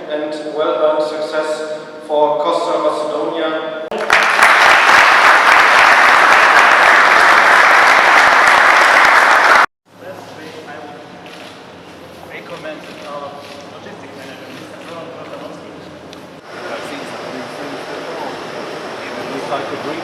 and well-earned success for Coastal Macedonia. Recommended our logistic manager, Mr. Zoran Bratanovski. Like a brief